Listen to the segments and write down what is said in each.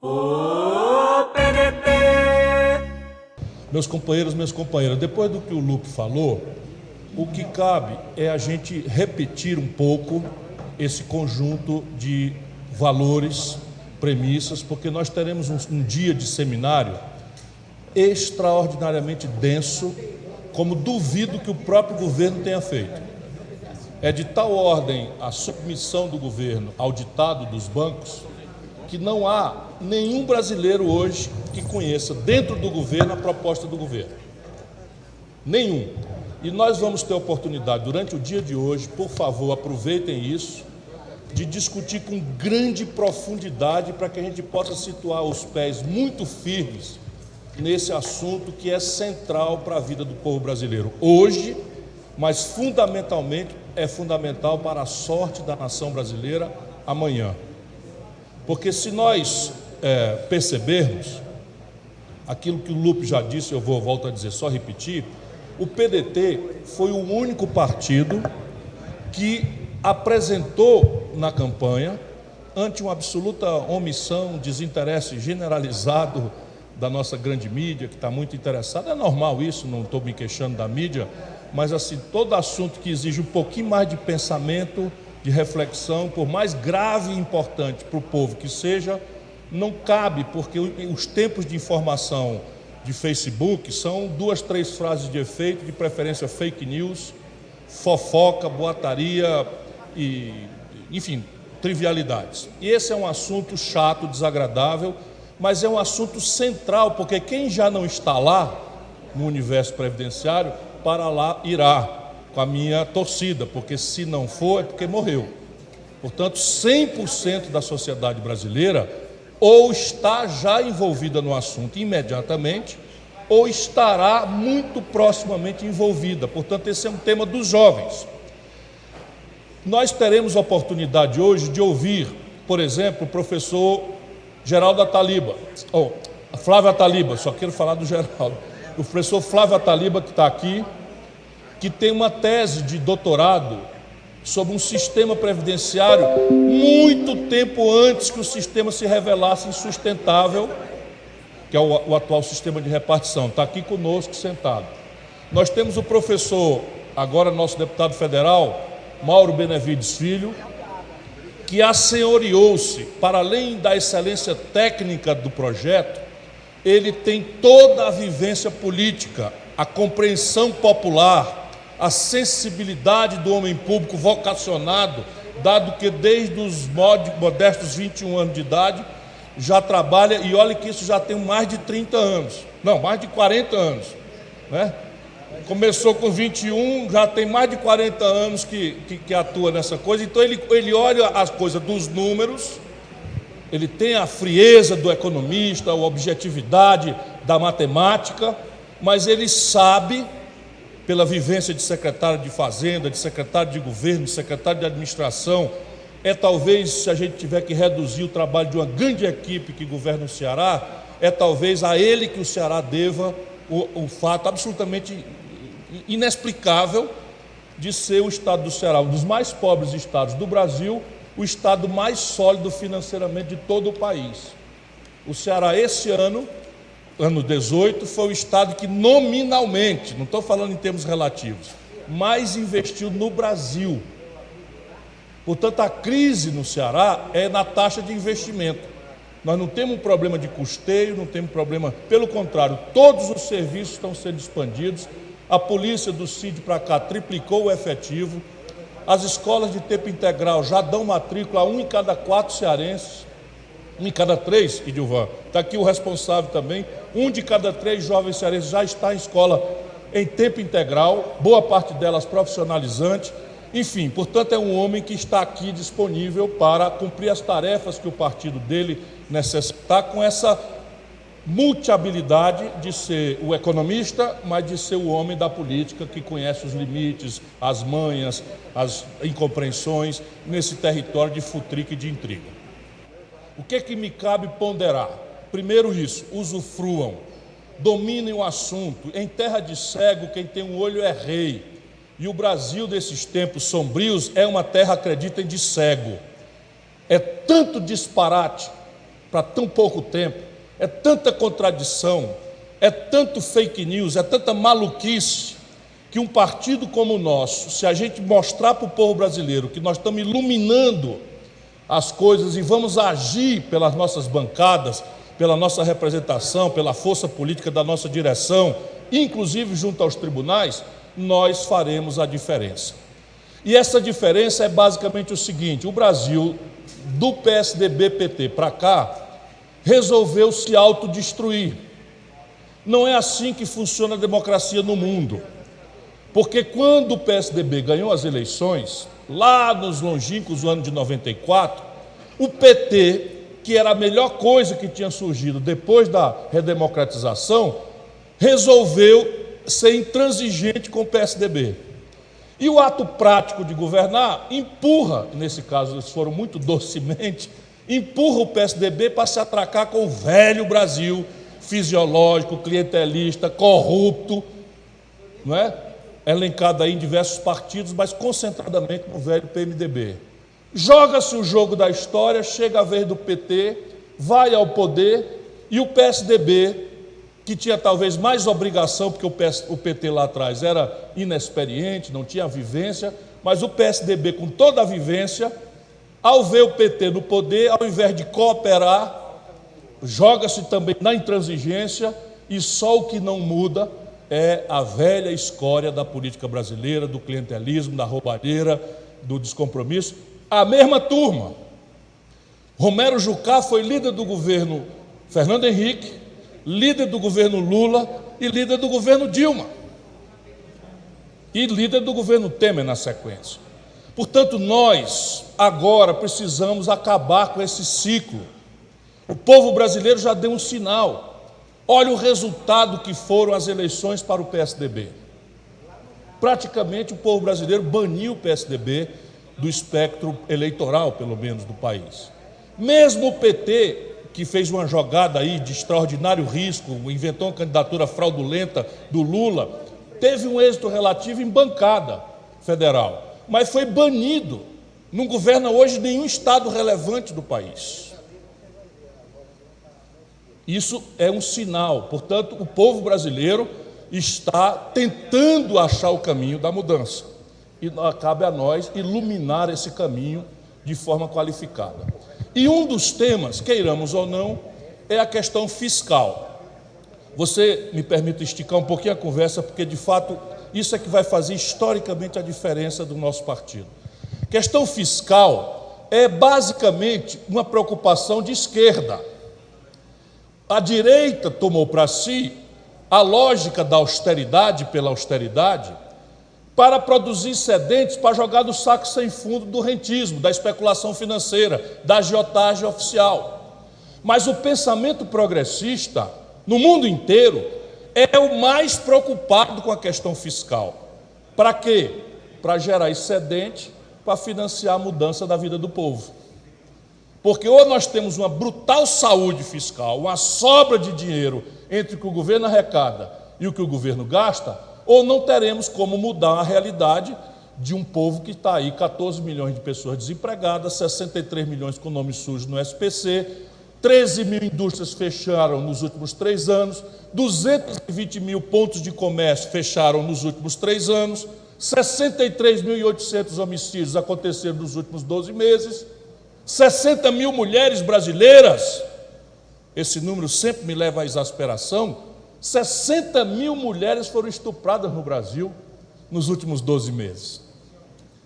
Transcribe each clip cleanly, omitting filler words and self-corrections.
Ô PDT! Meus companheiros, minhas companheiras, depois do que o Lupe falou, o que cabe é a gente repetir um pouco esse conjunto de valores, premissas, porque nós teremos um dia de seminário extraordinariamente denso, como duvido que o próprio governo tenha feito. É de tal ordem a submissão do governo ao ditado dos bancos que não há nenhum brasileiro hoje que conheça dentro do governo a proposta do governo. Nenhum. E nós vamos ter oportunidade durante o dia de hoje, por favor, aproveitem isso, de discutir com grande profundidade para que a gente possa situar os pés muito firmes nesse assunto que é central para a vida do povo brasileiro hoje, mas fundamentalmente é fundamental para a sorte da nação brasileira amanhã. Porque se nós percebermos aquilo que o Lupe já disse, eu volto a dizer, só repetir, o PDT foi o único partido que apresentou na campanha, ante uma absoluta omissão, desinteresse generalizado da nossa grande mídia, que está muito interessada, é normal isso, não estou me queixando da mídia, mas assim, todo assunto que exige um pouquinho mais de pensamento, de reflexão, por mais grave e importante para o povo que seja, não cabe, porque os tempos de informação de Facebook são 2, 3 frases de efeito, de preferência fake news, fofoca, boataria e, enfim, trivialidades. E esse é um assunto chato, desagradável, mas é um assunto central, porque quem já não está lá no universo previdenciário, para lá irá, com a minha torcida, porque se não for, é porque morreu. Portanto, 100% da sociedade brasileira ou está já envolvida no assunto imediatamente, ou estará muito proximamente envolvida. Portanto, esse é um tema dos jovens. Nós teremos a oportunidade hoje de ouvir, por exemplo, o professor Geraldo Ataliba, ou Flávio Ataliba, só quero falar do Geraldo, o professor Flávio Ataliba, que está aqui, que tem uma tese de doutorado sobre um sistema previdenciário muito tempo antes que o sistema se revelasse insustentável, que é o atual sistema de repartição. Está aqui conosco, sentado. Nós temos o professor, agora nosso deputado federal, Mauro Benevides Filho, que assenhoreou-se, para além da excelência técnica do projeto, ele tem toda a vivência política, a compreensão popular, a sensibilidade do homem público vocacionado, dado que desde os modestos 21 anos de idade já trabalha, e olha que isso já tem mais de 30 anos, não, mais de 40 anos, né? Começou com 21, já tem mais de 40 anos que atua nessa coisa, então ele olha as coisas dos números, ele tem a frieza do economista, a objetividade da matemática, mas ele sabe, pela vivência de secretário de Fazenda, de secretário de Governo, de secretário de Administração, talvez, se a gente tiver que reduzir o trabalho de uma grande equipe que governa o Ceará, talvez a ele que o Ceará deva o fato absolutamente inexplicável de ser o estado do Ceará, um dos mais pobres estados do Brasil, o estado mais sólido financeiramente de todo o país. O Ceará, esse ano 18, foi o estado que nominalmente, não estou falando em termos relativos, mais investiu no Brasil. Portanto, a crise no Ceará é na taxa de investimento. Nós não temos um problema de custeio, não temos problema, pelo contrário, todos os serviços estão sendo expandidos, a polícia do CID para cá triplicou o efetivo, as escolas de tempo integral já dão matrícula a 1 em cada 4 cearenses, 1 em cada 3, Edilvan, está aqui o responsável também, 1 de cada 3 jovens cearenses já está em escola em tempo integral, boa parte delas profissionalizante, enfim, portanto é um homem que está aqui disponível para cumprir as tarefas que o partido dele necessita, com essa multi-habilidade de ser o economista, mas de ser o homem da política que conhece os limites, as manhas, as incompreensões nesse território de futrica e de intriga. O que é que me cabe ponderar? Primeiro isso, usufruam, dominem o assunto. Em terra de cego, quem tem um olho é rei. E o Brasil desses tempos sombrios é uma terra, acreditem, de cego. É tanto disparate para tão pouco tempo, é tanta contradição, é tanto fake news, é tanta maluquice, que um partido como o nosso, se a gente mostrar para o povo brasileiro que nós estamos iluminando as coisas e vamos agir pelas nossas bancadas, pela nossa representação, pela força política da nossa direção, inclusive junto aos tribunais, nós faremos a diferença. E essa diferença é basicamente o seguinte: o Brasil, do PSDB-PT para cá, resolveu se autodestruir. Não é assim que funciona a democracia no mundo. Porque quando o PSDB ganhou as eleições, lá nos longínquos anos de 94, o PT, que era a melhor coisa que tinha surgido depois da redemocratização, resolveu ser intransigente com o PSDB. E o ato prático de governar empurra, nesse caso eles foram muito docemente, empurra o PSDB para se atracar com o velho Brasil, fisiológico, clientelista, corrupto, não é? Elencado aí em diversos partidos, mas concentradamente no velho PMDB. Joga-se o jogo da história, chega a vez do PT, vai ao poder, e o PSDB, que tinha talvez mais obrigação, porque o PT lá atrás era inexperiente, não tinha vivência, mas o PSDB, com toda a vivência, ao ver o PT no poder, ao invés de cooperar, joga-se também na intransigência, e só o que não muda é a velha escória da política brasileira, do clientelismo, da roubalheira, do descompromisso. A mesma turma. Romero Jucá foi líder do governo Fernando Henrique, líder do governo Lula e líder do governo Dilma. E líder do governo Temer na sequência. Portanto, nós agora precisamos acabar com esse ciclo. O povo brasileiro já deu um sinal. Olha o resultado que foram as eleições para o PSDB. Praticamente o povo brasileiro baniu o PSDB do espectro eleitoral, pelo menos, do país. Mesmo o PT, que fez uma jogada aí de extraordinário risco, inventou uma candidatura fraudulenta do Lula, teve um êxito relativo em bancada federal, mas foi banido. Não governa hoje nenhum estado relevante do país. Isso é um sinal. Portanto, o povo brasileiro está tentando achar o caminho da mudança. E cabe a nós iluminar esse caminho de forma qualificada. E um dos temas, queiramos ou não, é a questão fiscal. Você me permite esticar um pouquinho a conversa, porque, de fato, isso é que vai fazer historicamente a diferença do nosso partido. Questão fiscal é basicamente uma preocupação de esquerda. A direita tomou para si a lógica da austeridade pela austeridade para produzir excedentes para jogar no saco sem fundo do rentismo, da especulação financeira, da agiotagem oficial. Mas o pensamento progressista, no mundo inteiro, é o mais preocupado com a questão fiscal. Para quê? Para gerar excedente, para financiar a mudança da vida do povo. Porque ou nós temos uma brutal saúde fiscal, uma sobra de dinheiro entre o que o governo arrecada e o que o governo gasta, ou não teremos como mudar a realidade de um povo que está aí, 14 milhões de pessoas desempregadas, 63 milhões com nome sujo no SPC, 13 mil indústrias fecharam nos últimos 3 anos, 220 mil pontos de comércio fecharam nos últimos 3 anos, 63.800 homicídios aconteceram nos últimos 12 meses, 60 mil mulheres brasileiras, esse número sempre me leva à exasperação, 60 mil mulheres foram estupradas no Brasil nos últimos 12 meses.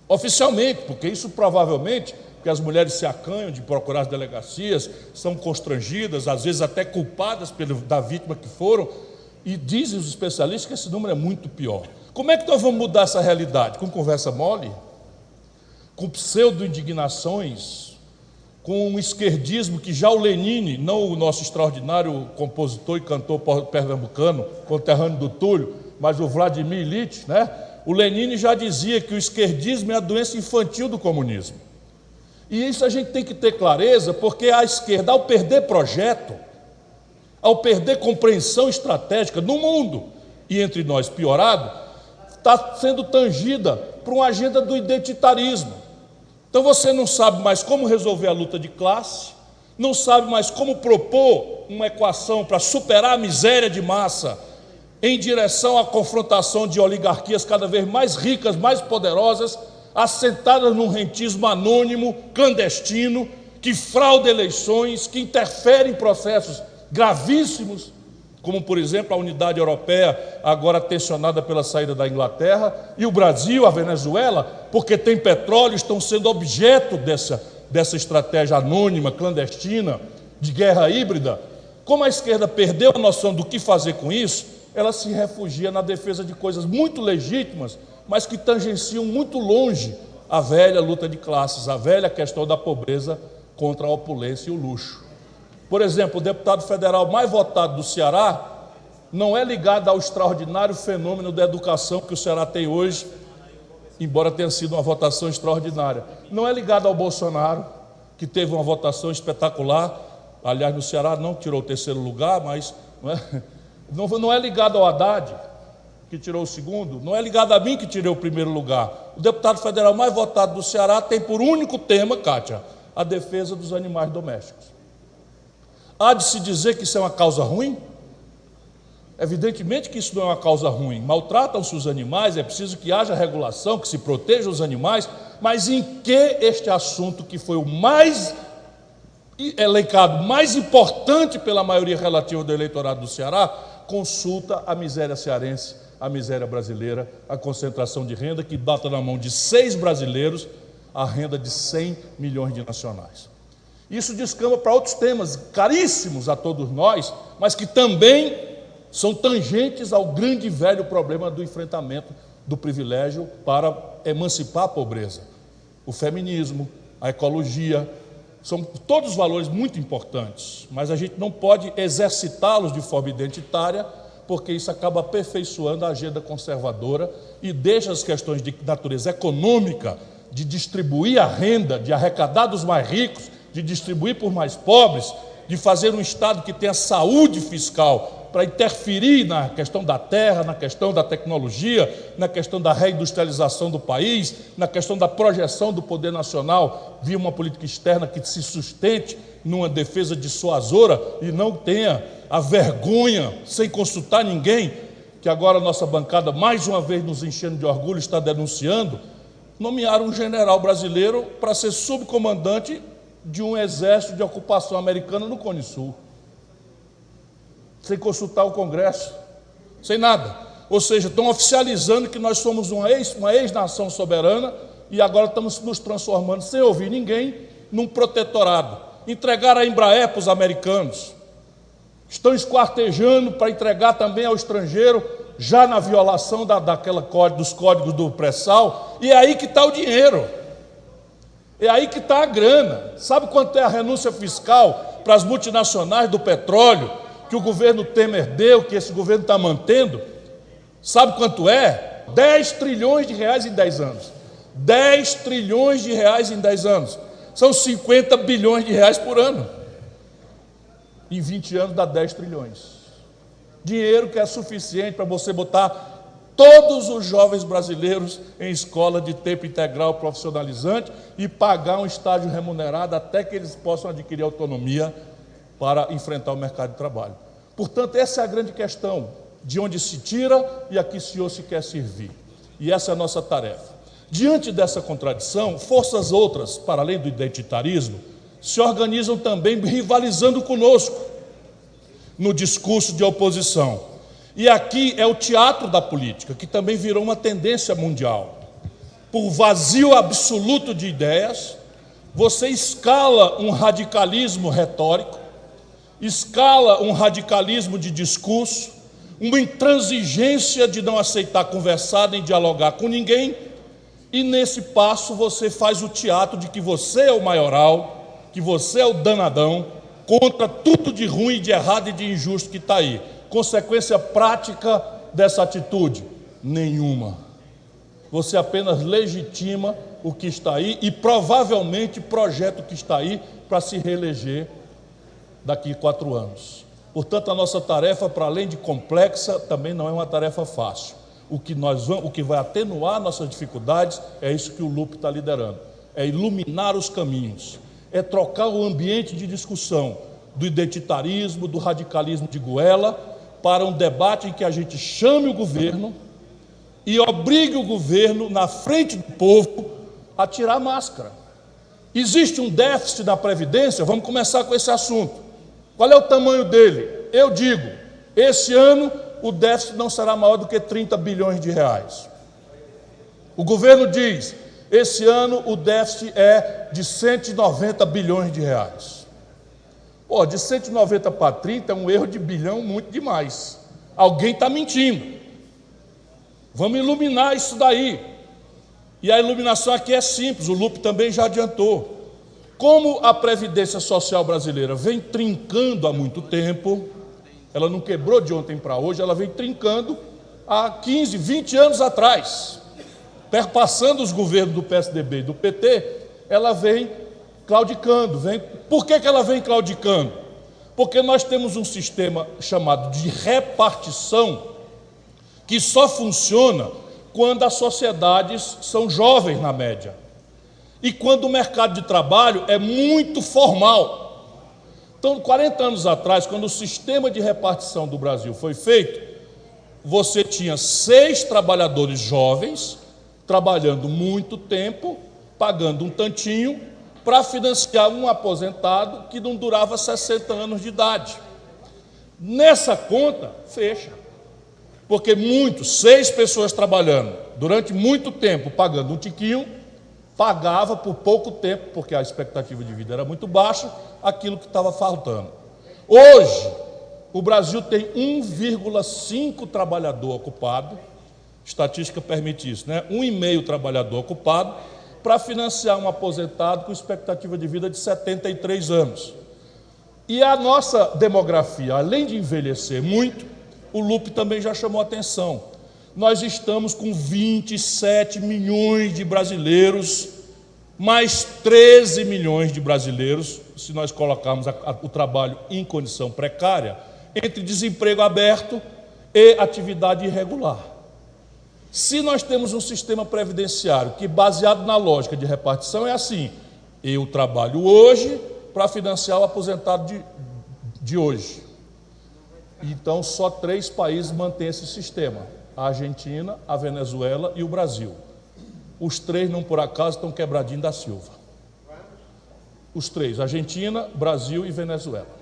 Oficialmente, porque isso provavelmente, porque as mulheres se acanham de procurar as delegacias, são constrangidas, às vezes até culpadas da vítima que foram, e dizem os especialistas que esse número é muito pior. Como é que nós vamos mudar essa realidade? Com conversa mole? Com pseudo-indignações? Com um esquerdismo que já o Lenine, não o nosso extraordinário compositor e cantor pernambucano, conterrâneo do Túlio, mas o Vladimir Ilyich, né? O Lenine já dizia que o esquerdismo é a doença infantil do comunismo. E isso a gente tem que ter clareza, porque a esquerda, ao perder projeto, ao perder compreensão estratégica no mundo, e entre nós piorado, está sendo tangida por uma agenda do identitarismo. Então você não sabe mais como resolver a luta de classe, não sabe mais como propor uma equação para superar a miséria de massa em direção à confrontação de oligarquias cada vez mais ricas, mais poderosas, assentadas num rentismo anônimo, clandestino, que frauda eleições, que interfere em processos gravíssimos, como, por exemplo, a unidade europeia, agora tensionada pela saída da Inglaterra, e o Brasil, a Venezuela, porque tem petróleo, estão sendo objeto dessa estratégia anônima, clandestina, de guerra híbrida. Como a esquerda perdeu a noção do que fazer com isso, ela se refugia na defesa de coisas muito legítimas, mas que tangenciam muito longe a velha luta de classes, a velha questão da pobreza contra a opulência e o luxo. Por exemplo, o deputado federal mais votado do Ceará não é ligado ao extraordinário fenômeno da educação que o Ceará tem hoje, embora tenha sido uma votação extraordinária. Não é ligado ao Bolsonaro, que teve uma votação espetacular. Aliás, no Ceará não tirou o terceiro lugar, mas não é ligado ao Haddad, que tirou o segundo. Não é ligado a mim, que tirei o primeiro lugar. O deputado federal mais votado do Ceará tem por único tema, Kátia, a defesa dos animais domésticos. Há de se dizer que isso é uma causa ruim? Evidentemente que isso não é uma causa ruim. Maltratam-se os animais, é preciso que haja regulação, que se proteja os animais, mas em que este assunto, que foi o mais elencado, mais importante pela maioria relativa do eleitorado do Ceará, consulta a miséria cearense, a miséria brasileira, a concentração de renda que data na mão de 6 brasileiros a renda de 100 milhões de nacionais. Isso descamba para outros temas caríssimos a todos nós, mas que também são tangentes ao grande e velho problema do enfrentamento do privilégio para emancipar a pobreza. O feminismo, a ecologia, são todos valores muito importantes, mas a gente não pode exercitá-los de forma identitária, porque isso acaba aperfeiçoando a agenda conservadora e deixa as questões de natureza econômica, de distribuir a renda, de arrecadar dos mais ricos, de distribuir por mais pobres, de fazer um Estado que tenha saúde fiscal para interferir na questão da terra, na questão da tecnologia, na questão da reindustrialização do país, na questão da projeção do poder nacional via uma política externa que se sustente numa defesa dissuasora e não tenha a vergonha, sem consultar ninguém, que agora a nossa bancada, mais uma vez nos enchendo de orgulho, está denunciando, nomear um general brasileiro para ser subcomandante de um exército de ocupação americana no Cone Sul, sem consultar o Congresso, sem nada. Ou seja, estão oficializando que nós somos uma ex-nação soberana e agora estamos nos transformando, sem ouvir ninguém, num protetorado. Entregaram a Embraer para os americanos, estão esquartejando para entregar também ao estrangeiro, já na violação dos códigos do pré-sal, e é aí que está o dinheiro. É aí que está a grana. Sabe quanto é a renúncia fiscal para as multinacionais do petróleo que o governo Temer deu, que esse governo está mantendo? Sabe quanto é? 10 trilhões de reais em 10 anos. 10 trilhões de reais em 10 anos. São 50 bilhões de reais por ano. Em 20 anos dá 10 trilhões. Dinheiro que é suficiente para você botar todos os jovens brasileiros em escola de tempo integral profissionalizante e pagar um estágio remunerado até que eles possam adquirir autonomia para enfrentar o mercado de trabalho. Portanto, essa é a grande questão, de onde se tira e a que senhor se quer servir. E essa é a nossa tarefa. Diante dessa contradição, forças outras, para além do identitarismo, se organizam também rivalizando conosco no discurso de oposição. E aqui é o teatro da política, que também virou uma tendência mundial. Por vazio absoluto de ideias, você escala um radicalismo retórico, escala um radicalismo de discurso, uma intransigência de não aceitar conversar nem dialogar com ninguém, e nesse passo você faz o teatro de que você é o maioral, que você é o danadão, contra tudo de ruim, de errado e de injusto que está aí. Consequência prática dessa atitude? Nenhuma. Você apenas legitima o que está aí e provavelmente projeta o que está aí para se reeleger daqui a 4 anos. Portanto, a nossa tarefa, para além de complexa, também não é uma tarefa fácil. O que vai atenuar nossas dificuldades é isso que o Lupe está liderando, é iluminar os caminhos, é trocar o ambiente de discussão do identitarismo, do radicalismo de goela, para um debate em que a gente chame o governo e obrigue o governo, na frente do povo, a tirar a máscara. Existe um déficit na Previdência? Vamos começar com esse assunto. Qual é o tamanho dele? Eu digo, esse ano o déficit não será maior do que 30 bilhões de reais. O governo diz, esse ano o déficit é de 190 bilhões de reais. Pô, de 190 para 30 é um erro de bilhão muito demais. Alguém está mentindo. Vamos iluminar isso daí. E a iluminação aqui é simples, o Lupe também já adiantou. Como a Previdência Social brasileira vem trincando há muito tempo, ela não quebrou de ontem para hoje, ela vem trincando há 15, 20 anos atrás. Perpassando os governos do PSDB e do PT, ela vem claudicando. Por que ela vem claudicando? Porque nós temos um sistema chamado de repartição que só funciona quando as sociedades são jovens, na média, e quando o mercado de trabalho é muito formal. Então, 40 anos atrás, quando o sistema de repartição do Brasil foi feito, você tinha 6 trabalhadores jovens, trabalhando muito tempo, pagando um tantinho, para financiar um aposentado que não durava 60 anos de idade. Nessa conta, fecha. Porque 6 pessoas trabalhando durante muito tempo, pagando um tiquinho, pagava por pouco tempo, porque a expectativa de vida era muito baixa, aquilo que estava faltando. Hoje, o Brasil tem 1,5 trabalhador ocupado, estatística permite isso, né? 1,5 trabalhador ocupado, para financiar um aposentado com expectativa de vida de 73 anos. E a nossa demografia, além de envelhecer muito, o Lupe também já chamou a atenção. Nós estamos com 27 milhões de brasileiros, mais 13 milhões de brasileiros, se nós colocarmos o trabalho em condição precária, entre desemprego aberto e atividade irregular. Se nós temos um sistema previdenciário que, baseado na lógica de repartição, é assim: eu trabalho hoje para financiar o aposentado de hoje. Então, só 3 países mantêm esse sistema: a Argentina, a Venezuela e o Brasil. Os 3, não por acaso, estão quebradinhos da Silva. Os 3, Argentina, Brasil e Venezuela.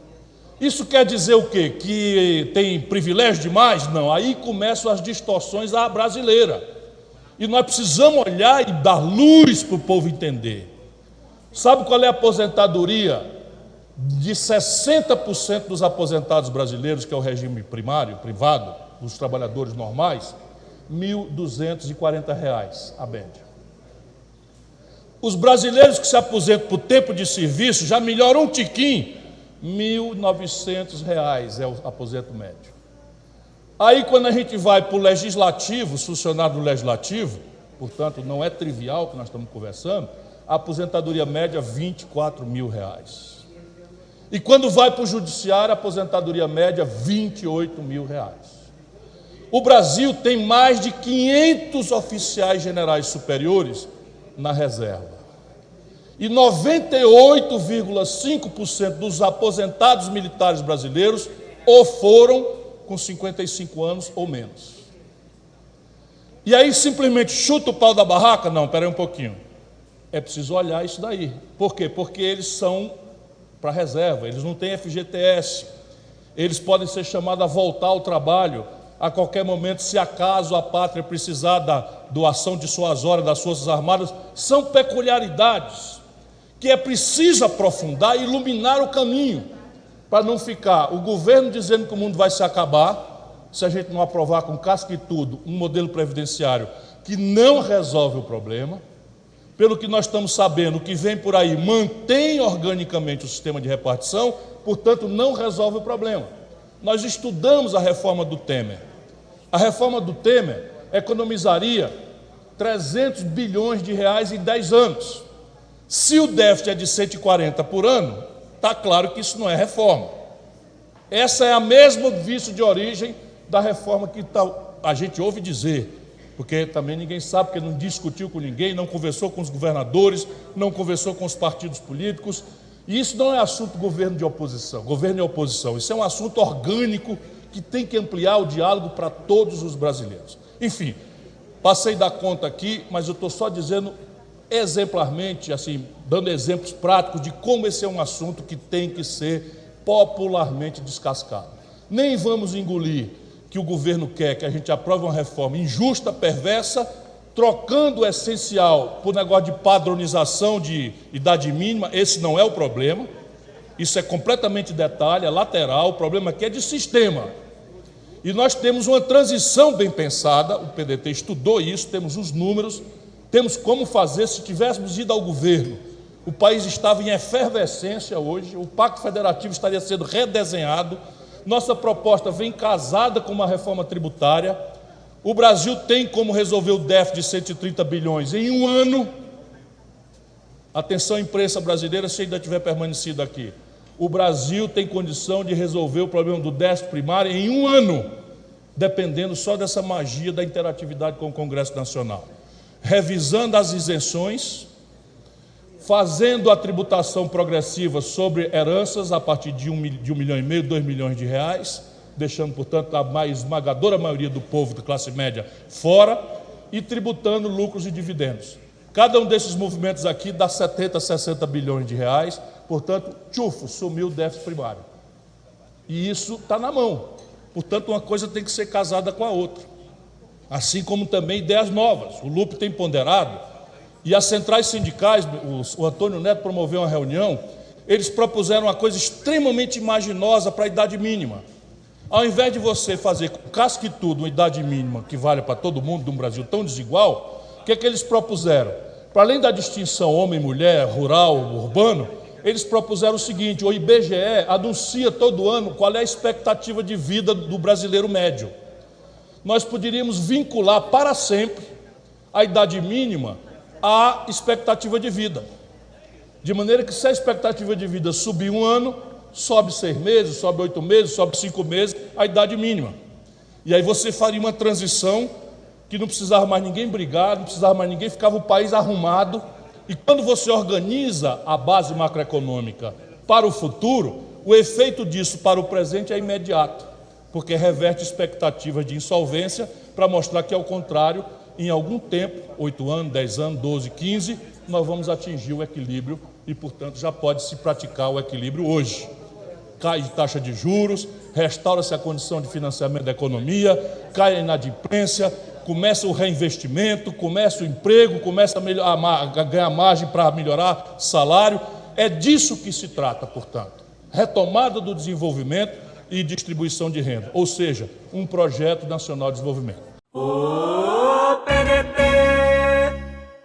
Isso quer dizer o quê? Que tem privilégio demais? Não, aí começam as distorções à brasileira. E nós precisamos olhar e dar luz para o povo entender. Sabe qual é a aposentadoria de 60% dos aposentados brasileiros, que é o regime primário, privado, dos trabalhadores normais? R$ 1.240, a média. Os brasileiros que se aposentam por tempo de serviço já melhoram um tiquinho, R$ 1.900 é o aposento médio. Aí, quando a gente vai para o legislativo, os funcionários do legislativo, portanto, não é trivial o que nós estamos conversando, a aposentadoria média é R$ 24 mil. E quando vai para o judiciário, a aposentadoria média é R$ 28 mil. O Brasil tem mais de 500 oficiais generais superiores na reserva. E 98,5% dos aposentados militares brasileiros ou foram com 55 anos ou menos. E aí simplesmente chuta o pau da barraca? Não, espera aí um pouquinho. É preciso olhar isso daí. Por quê? Porque eles são para reserva, eles não têm FGTS, eles podem ser chamados a voltar ao trabalho a qualquer momento, se acaso a pátria precisar da doação de suas horas das Forças Armadas. São peculiaridades que é preciso aprofundar e iluminar o caminho, para não ficar o governo dizendo que o mundo vai se acabar, se a gente não aprovar com casca e tudo um modelo previdenciário que não resolve o problema. Pelo que nós estamos sabendo, o que vem por aí mantém organicamente o sistema de repartição, portanto, não resolve o problema. Nós estudamos a reforma do Temer. A reforma do Temer economizaria 300 bilhões de reais em 10 anos. Se o déficit é de 140 por ano, está claro que isso não é reforma. Essa é a mesma vício de origem da reforma que a gente ouve dizer. porque também ninguém sabe, porque não discutiu com ninguém, não conversou com os governadores, não conversou com os partidos políticos. E isso não é assunto governo e oposição, isso é um assunto orgânico que tem que ampliar o diálogo para todos os brasileiros. Enfim, passei da conta aqui, mas eu estou só dizendo exemplarmente, assim, dando exemplos práticos de como esse é um assunto que tem que ser popularmente descascado. Nem vamos engolir que o governo quer que a gente aprove uma reforma injusta, perversa, trocando o essencial por negócio de padronização de idade mínima. Esse não é o problema, isso é completamente detalhe, é lateral, o problema aqui é de sistema. E nós temos uma transição bem pensada, o PDT estudou isso, temos os números, temos como fazer. Se tivéssemos ido ao governo, o país estava em efervescência hoje, o Pacto Federativo estaria sendo redesenhado, nossa proposta vem casada com uma reforma tributária, o Brasil tem como resolver o déficit de 130 bilhões em um ano. Atenção, imprensa brasileira, se ainda tiver permanecido aqui, o Brasil tem condição de resolver o problema do déficit primário em um ano, dependendo só dessa magia da interatividade com o Congresso Nacional. Revisando as isenções, fazendo a tributação progressiva sobre heranças a partir de 1,5 milhão, 2 milhões de reais, deixando, portanto, a mais esmagadora maioria do povo de classe média fora, e tributando lucros e dividendos. Cada um desses movimentos aqui dá 70, 60 bilhões de reais, portanto, tchufo, sumiu o déficit primário. E isso está na mão. Portanto, uma coisa tem que ser casada com a outra. Assim como também ideias novas. O Lupe tem ponderado, e as centrais sindicais, o Antônio Neto promoveu uma reunião, eles propuseram uma coisa extremamente imaginosa para a idade mínima. Ao invés de você fazer com casca e tudo uma idade mínima que vale para todo mundo, de um Brasil tão desigual, o que é que eles propuseram? Para além da distinção homem-mulher, rural, urbano, eles propuseram o seguinte: o IBGE anuncia todo ano qual é a expectativa de vida do brasileiro médio. Nós poderíamos vincular para sempre a idade mínima à expectativa de vida, de maneira que, se a expectativa de vida subir um ano, sobe 6 meses, sobe 8 meses, sobe 5 meses, a idade mínima. E aí você faria uma transição que não precisava mais ninguém brigar, não precisava mais ninguém, ficava o país arrumado. E quando você organiza a base macroeconômica para o futuro, o efeito disso para o presente é imediato, porque reverte expectativas de insolvência para mostrar que, ao contrário, em algum tempo, 8 anos, 10 anos, 12, 15, nós vamos atingir o equilíbrio e, portanto, já pode se praticar o equilíbrio hoje. Cai de taxa de juros, restaura-se a condição de financiamento da economia, cai a inadimplência, começa o reinvestimento, começa o emprego, começa a ganhar margem para melhorar salário. É disso que se trata, portanto. Retomada do desenvolvimento e distribuição de renda, ou seja, um projeto nacional de desenvolvimento.